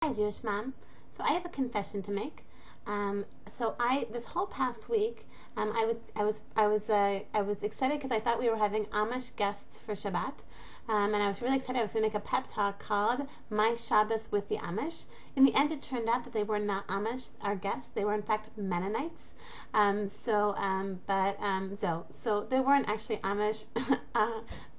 Hi, Jewish mom. So I have a confession to make. This whole past week, I was excited because I thought we were having Amish guests for Shabbat, and I was really excited. I was going to make a pep talk called "My Shabbos with the Amish." In the end, it turned out that they were not Amish, our guests. They were in fact Mennonites. So they weren't actually Amish.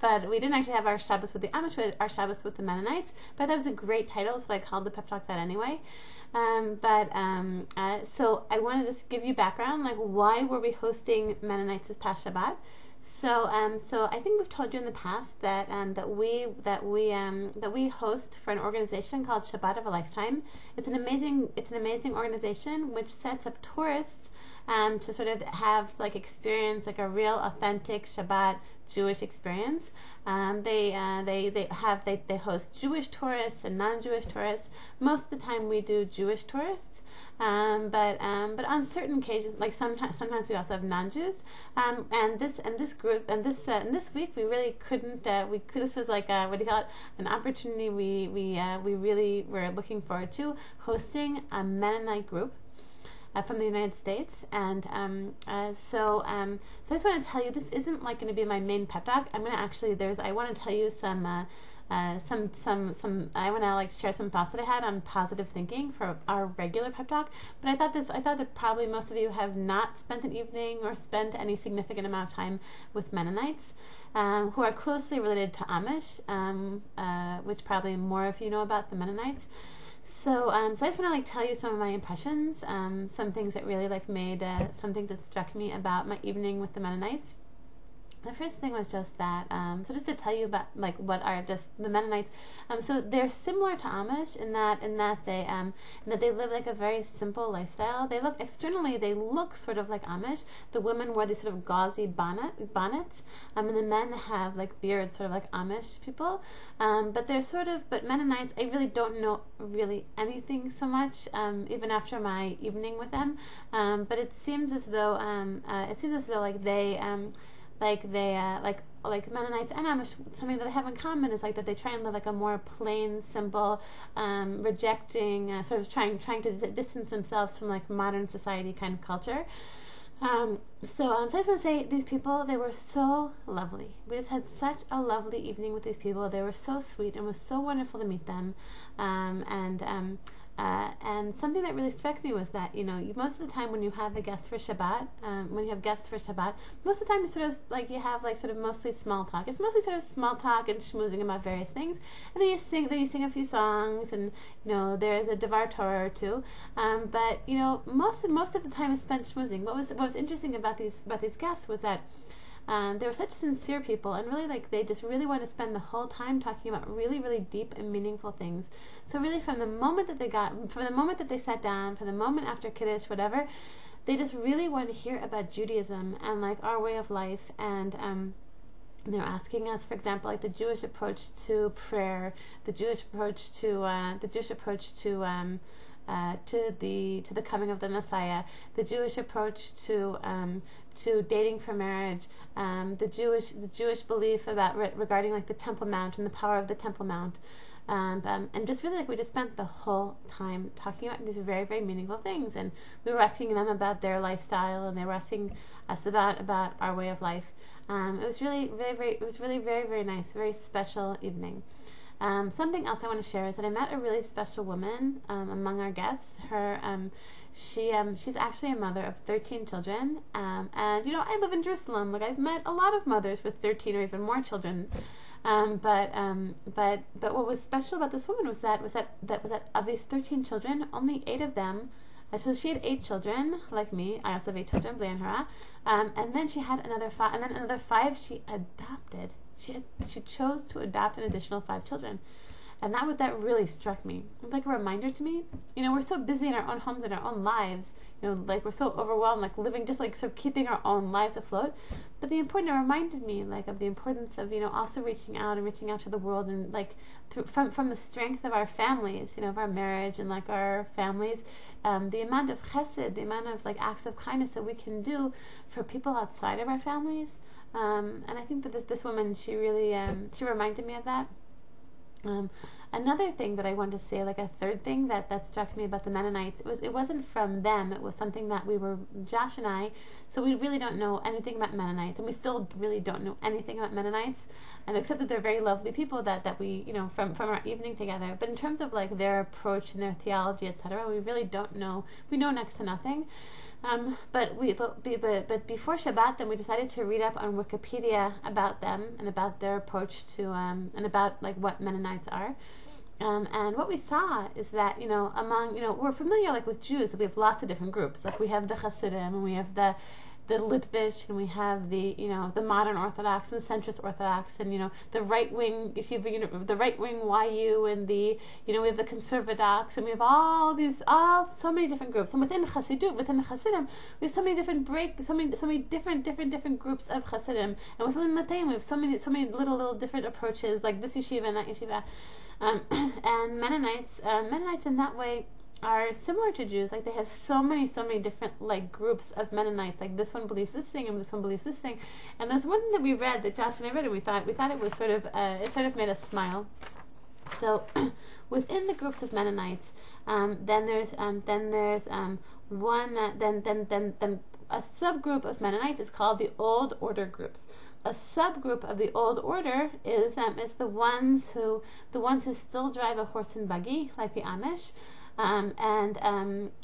But we didn't actually have our Shabbos with the Amish, we had our Shabbos with the Mennonites. But that was a great title, so I called the pep talk that anyway. So I wanted to give you background, like why were we hosting Mennonites this past Shabbat? So I think we've told you in the past that we host for an organization called Shabbat of a Lifetime. It's an amazing organization which sets up tourists to sort of have like experience like a real authentic Shabbat Jewish experience. They host Jewish tourists and non-Jewish tourists. Most of the time we do Jewish tourists, but on certain occasions, like sometimes we also have non-Jews. And this week we really couldn't. This was like what do you call it? An opportunity we really were looking forward to hosting a Mennonite group from the United States, and so I just want to tell you, this isn't like going to be my main pep talk. I'm going to actually I want to tell you some I want to like share some thoughts that I had on positive thinking for our regular pep talk. But I thought that probably most of you have not spent an evening or spent any significant amount of time with Mennonites, who are closely related to Amish, which probably more of you know about the Mennonites. So I just want to like tell you some of my impressions, some things that really like made something that struck me about my evening with the Mennonites. The first thing was just that, so just to tell you about like what are just the Mennonites. So they're similar to Amish in that they live like a very simple lifestyle. They look sort of like Amish. The women wear these sort of gauzy bonnets, and the men have like beards, sort of like Amish people. But Mennonites, I really don't know really anything so much, even after my evening with them. But it seems as though like Mennonites and Amish, something that they have in common is like that they try and live like a more plain, simple, rejecting, sort of trying to distance themselves from like modern society kind of culture. So I just want to say, these people, they were so lovely. We just had such a lovely evening with these people. They were so sweet, and it was so wonderful to meet them. And something that really struck me was that, most of the time when you have a guest for Shabbat, most of the time you sort of like, you have like sort of mostly small talk. It's mostly sort of small talk and schmoozing about various things. And then you sing a few songs, and, there's a Devar Torah or two. But most of the time is spent schmoozing. What was interesting about these guests was that they were such sincere people, and really like they just really want to spend the whole time talking about really, really deep and meaningful things. So really from the moment that they sat down, from the moment after Kiddush, whatever, they just really wanted to hear about Judaism and like our way of life. And they're asking us, for example, like the Jewish approach to prayer, the Jewish approach to the coming of the Messiah, the Jewish approach to dating for marriage, the Jewish belief about regarding like the Temple Mount and the power of the Temple Mount, and just really like we just spent the whole time talking about these very, very meaningful things, and we were asking them about their lifestyle, and they were asking us about our way of life. It was really very, very nice, very special evening. Something else I want to share is that I met a really special woman among our guests. She's actually a mother of 13 children, and I live in Jerusalem. Like, I've met a lot of mothers with 13 or even more children. But what was special about this woman was that of these 13 children, only 8 of them. So she had 8 children, like me. I also have 8 children, B'lei Hara. And then she had another 5, and then another 5 she adopted. She chose to adopt an additional 5 children. And that really struck me. It was like a reminder to me. We're so busy in our own homes and our own lives. Like we're so overwhelmed, like living, just like sort of keeping our own lives afloat. But it reminded me like of the importance of also reaching out to the world, and like from the strength of our families, of our marriage and like our families, the amount of chesed, the amount of like acts of kindness that we can do for people outside of our families. And I think that this woman, she really she reminded me of that. Another thing that I wanted to say, like a third thing that struck me about the Mennonites, it wasn't from them. It was something that Josh and I, so we really don't know anything about Mennonites, and we still really don't know anything about Mennonites, except that they're very lovely people that we, from our evening together. But in terms of like their approach and their theology, etc., we really don't know. We know next to nothing. But before Shabbat, then we decided to read up on Wikipedia about them and about their approach to and about like what Mennonites are. And what we saw is that among we're familiar like with Jews, that we have lots of different groups. Like we have the Hasidim, and we have the Litvish, and we have the the modern Orthodox and the centrist Orthodox, and the right wing yeshiva, the right wing YU, and the we have the conservadox, and we have so many different groups. And within Hasidim, we have so many different different groups of Hasidim, and within the Latin we have so many little different approaches, like this yeshiva and that yeshiva, and Mennonites in that way are similar to Jews. Like they have so many different like groups of Mennonites. Like this one believes this thing, and this one believes this thing. And there's one thing that we read, that Josh and I read, and we thought it was sort of made us smile. So within the groups of Mennonites, then there's a subgroup of Mennonites is called the Old Order groups. A subgroup of the Old Order is the ones who still drive a horse and buggy, like the Amish. And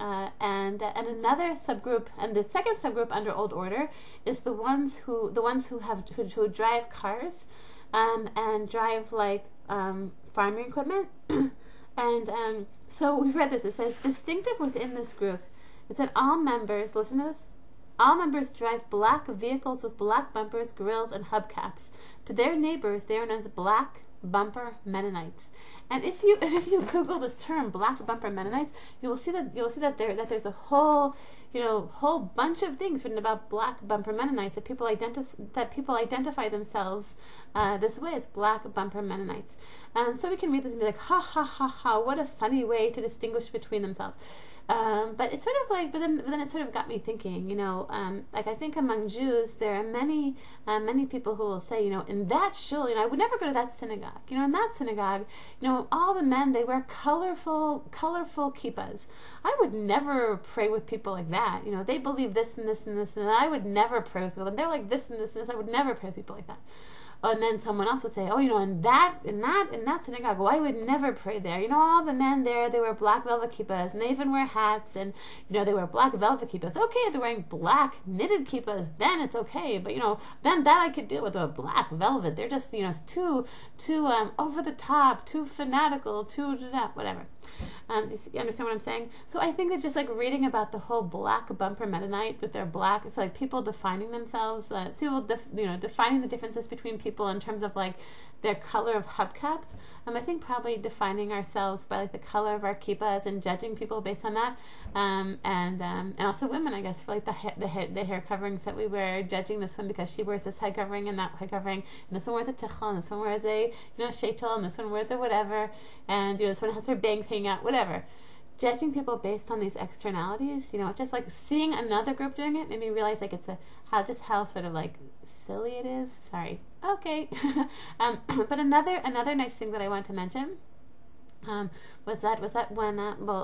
another subgroup, and the second subgroup under Old Order, is the ones who drive cars, and drive like farming equipment. And so we read this. It says, distinctive within this group, it said all members, listen to this, all members drive black vehicles with black bumpers, grills, and hubcaps. To their neighbors, they are known as black bumper Mennonites. And if you Google this term, black bumper Mennonites, you will see that there's a whole bunch of things written about black bumper Mennonites, that people identify themselves this way, as black bumper Mennonites. So we can read this and be like, ha ha ha ha, what a funny way to distinguish between themselves. But it's sort of like, but then it sort of got me thinking, like I think among Jews there are many people who will say, in that shul, I would never go to that synagogue. In that synagogue, all the men, they wear colorful kippahs. I would never pray with people like that. They believe this and this and this, and I would never pray with people. And they're like this and this and this. I would never pray with people like that. And then someone else would say, in that synagogue, I would never pray there. All the men there, they wear black velvet kippahs, and they even wear hats, and they wear black velvet kippahs. Okay, they're wearing black knitted kippahs, then it's okay. But then that I could deal with. A black velvet, they're just too over the top, too fanatical, too whatever. You understand what I'm saying? So I think that just like reading about the whole black bumper Mennonite with their black, it's like people defining themselves, defining the differences between people in terms of like their color of hubcaps. I think probably defining ourselves by like the color of our kippahs and judging people based on that, and also women, I guess, for like the hair coverings that we wear, judging this one because she wears this head covering and that head covering, and this one wears a tichel, and this one wears a sheitel, and this one wears a whatever, and this one has her bangs hanging out, whatever. Judging people based on these externalities, just like seeing another group doing it made me realize like how sort of like silly it is. Sorry. Okay. But another nice thing that I wanted to mention was that when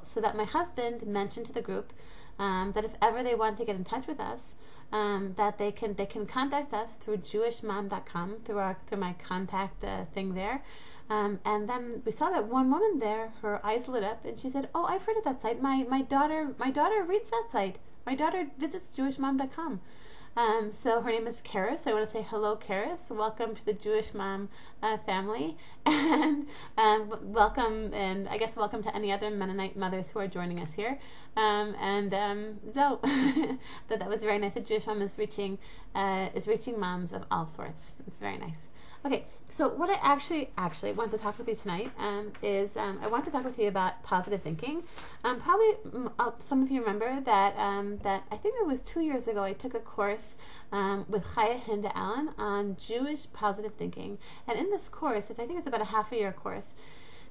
so that my husband mentioned to the group that if ever they want to get in touch with us, that they can contact us through jewishmom.com, through my contact thing there. And then we saw that one woman there, her eyes lit up, and she said, "Oh, I've heard of that site. My daughter reads that site. My daughter visits jewishmom.com." So her name is Karis. So I want to say hello, Karis. Welcome to the Jewish Mom family, and welcome to any other Mennonite mothers who are joining us here. So that was very nice. The Jewish Mom is reaching moms of all sorts. It's very nice. Okay, so what I actually want to talk with you tonight is I want to talk with you about positive thinking. Probably some of you remember that I think it was 2 years ago I took a course with Chaya Hinda Allen on Jewish positive thinking, and in this course, I think it's about a half-a-year course.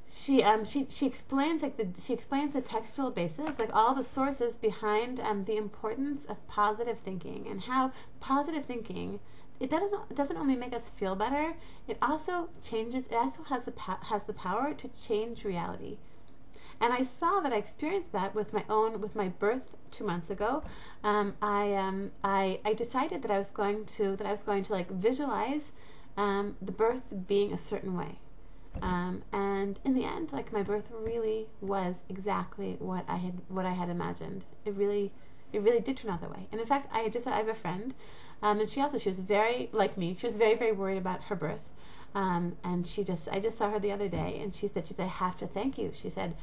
She explains the textual basis, like all the sources behind the importance of positive thinking, and how positive thinking it doesn't only make us feel better. It also changes. It also has the power to change reality. And I saw that. I experienced that with my birth 2 months ago. I decided that I was going to like visualize the birth being a certain way. And in the end, like, my birth really was exactly what I had imagined. It really did turn out that way. And in fact, I have a friend, and she was very like me. She was very, very worried about her birth. And I just saw her the other day, and she said, I have to thank you. She said,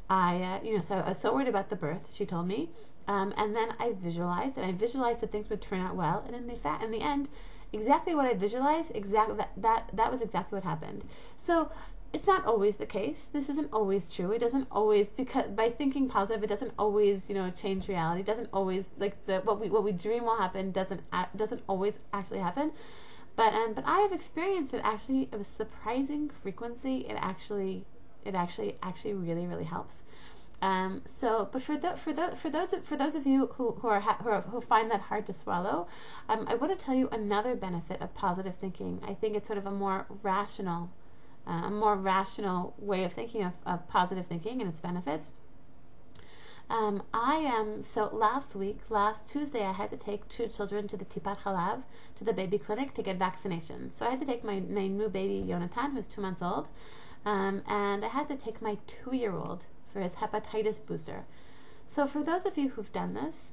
so I was so worried about the birth, she told me. And then I visualized that things would turn out well. And in the end, exactly what I visualized, that was exactly what happened. So it's not always the case. This isn't always true. It doesn't always, because by thinking positive, it doesn't always, change reality. It doesn't always, like, what we dream will happen doesn't always actually happen. But I have experienced that actually of a surprising frequency. It actually really, really helps. But for those of you who find that hard to swallow, I want to tell you another benefit of positive thinking. I think it's sort of a more rational way of thinking of positive thinking and its benefits. So last Tuesday, I had to take 2 children to the Tipat Chalav, to the baby clinic, to get vaccinations. So I had to take my new baby Yonatan, who's 2 months old, and I had to take my 2-year-old for his hepatitis booster. So for those of you who've done this,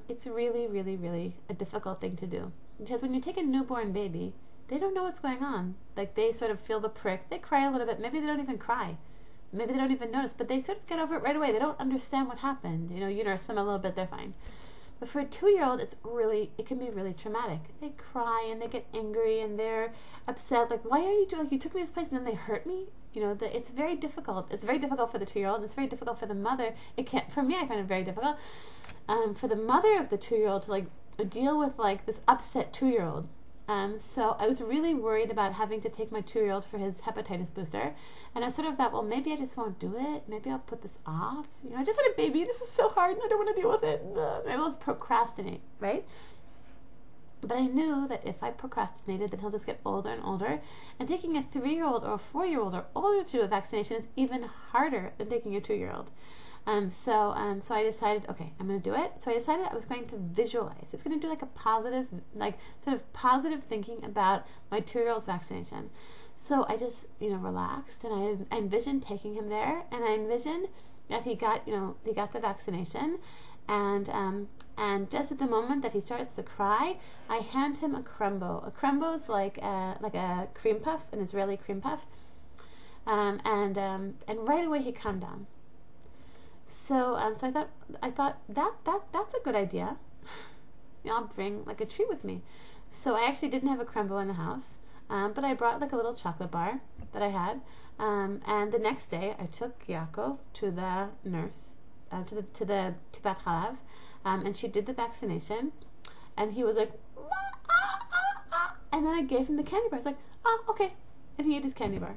it's really, really, really a difficult thing to do, because when you take a newborn baby, they don't know what's going on. Like, they sort of feel the prick, they cry a little bit, maybe they don't even cry. Maybe they don't even notice, but they sort of get over it right away. They don't understand what happened. You nurse them a little bit, they're fine. But for a 2-year-old, it can be really traumatic. They cry and they get angry and they're upset. Like, why are you doing? Like, you took me to this place and then they hurt me. It's very difficult. It's very difficult for the 2-year-old. It's very difficult for the mother. For me, I find it very difficult. For the mother of the 2-year-old to, like, deal with, like, this upset 2-year-old. So I was really worried about having to take my 2-year-old for his hepatitis booster. And I sort of thought, well, maybe I just won't do it. Maybe I'll put this off. I just had a baby. This is so hard and I don't want to deal with it. Maybe I'll just procrastinate, right? But I knew that if I procrastinated, then he'll just get older and older. And taking a 3-year-old or a 4-year-old or older to a vaccination is even harder than taking a 2-year-old. So I decided, okay, I'm going to do it. So I decided I was going to visualize. I was going to do like a positive, like sort of positive thinking about my 2-year-old's vaccination. So I just, relaxed, and I envisioned taking him there, and I envisioned that he got the vaccination, and just at the moment that he starts to cry, I hand him a crumbo. A crumbo is like a cream puff, an Israeli cream puff, and right away he calmed down. So I thought that's a good idea. I'll bring like a treat with me. So I actually didn't have a crumbo in the house, but I brought like a little chocolate bar that I had. And the next day I took Yaakov to the nurse, to the Tipat Chalav, and she did the vaccination, and he was like, and then I gave him the candy bar. I was like, okay, and he ate his candy bar.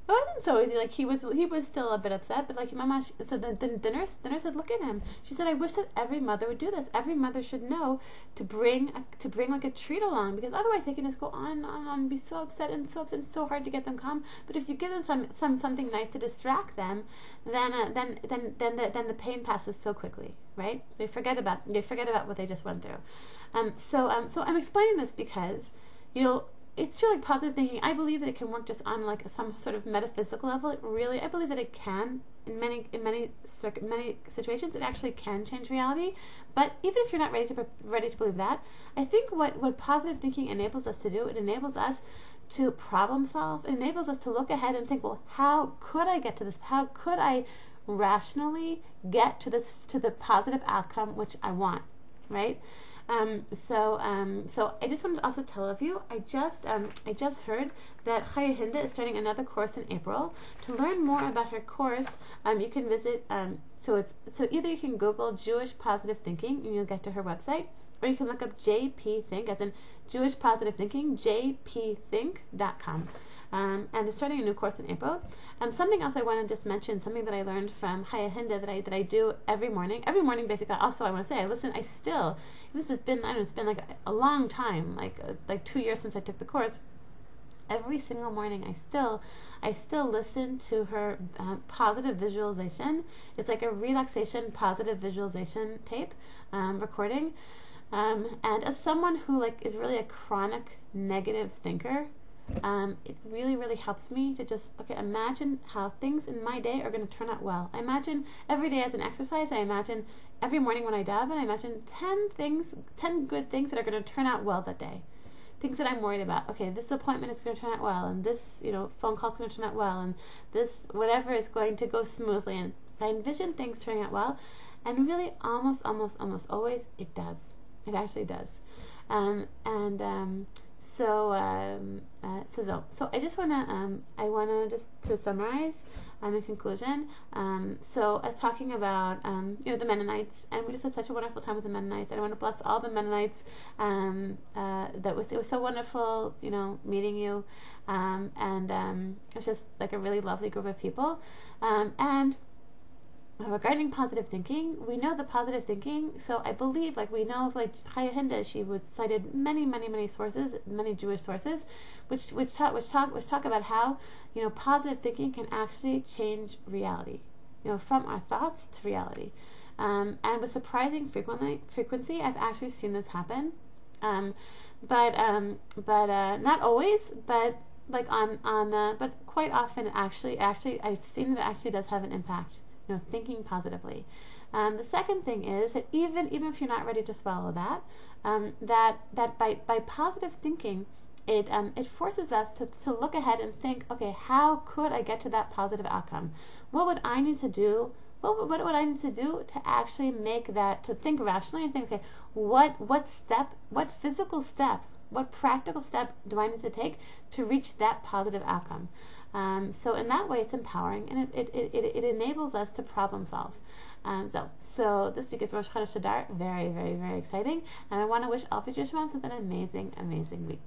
It wasn't so easy. Like, he was still a bit upset, but like, Mama, so the nurse said, look at him. She said, I wish that every mother would do this. Every mother should know to bring like a treat along, because otherwise they can just go on and be so upset and it's so hard to get them calm. But if you give them something nice to distract them, then the pain passes so quickly, right? They forget about what they just went through. So I'm explaining this because, it's true, like, positive thinking. I believe that it can work just on like some sort of metaphysical level. I believe that it can in many situations. It actually can change reality. But even if you're not ready to believe that, I think what positive thinking enables us to do, it enables us to problem solve. It enables us to look ahead and think, well, how could I get to this? How could I rationally get to the positive outcome which I want, right? So I just wanted to also tell of you, I just heard that Chaya Hinda is starting another course in April. To learn more about her course, you can visit, so either you can Google Jewish Positive Thinking and you'll get to her website, or you can look up JP Think, as in Jewish Positive Thinking, jpthink.com. and they're starting a new course in April. Something else I want to just mention, something that I learned from Chaya Hinda that I do every morning. Every morning, basically. Also, I want to say, this has been, I don't know, it's been like a long time, like 2 years since I took the course. Every single morning, I still listen to her positive visualization. It's like a relaxation positive visualization tape recording. And as someone who is really a chronic negative thinker, it really, really helps me to just imagine how things in my day are going to turn out well. I imagine every day as an exercise. I imagine every morning when I daven, I imagine 10 good things that are going to turn out well that day. Things that I'm worried about. Okay, this appointment is going to turn out well, and this, phone call is going to turn out well, and this whatever is going to go smoothly. And I envision things turning out well, and really, almost always, it does. It actually does. So I just wanna just to summarize in conclusion. So I was talking about the Mennonites, and we just had such a wonderful time with the Mennonites. And I want to bless all the Mennonites. It was so wonderful, meeting you, and it was just like a really lovely group of people. And regarding positive thinking, we know the positive thinking. So I believe, we know of Chaya Hinda, she cited many sources, many Jewish sources, which talk about how positive thinking can actually change reality, from our thoughts to reality, and with surprising frequency, I've actually seen this happen, but not always, but but quite often, actually, I've seen that it actually does have an impact. Thinking positively. The second thing is that even if you're not ready to swallow that, that by positive thinking, it forces us to look ahead and think, okay, how could I get to that positive outcome? What would I need to do? What would I need to do to actually make that, to think rationally and think, okay, what physical step, what practical step do I need to take to reach that positive outcome? So in that way, it's empowering, and it enables us to problem solve. So this week is Rosh Chodesh Adar, very, very, very exciting, and I want to wish all Jewish moms with an amazing, amazing week.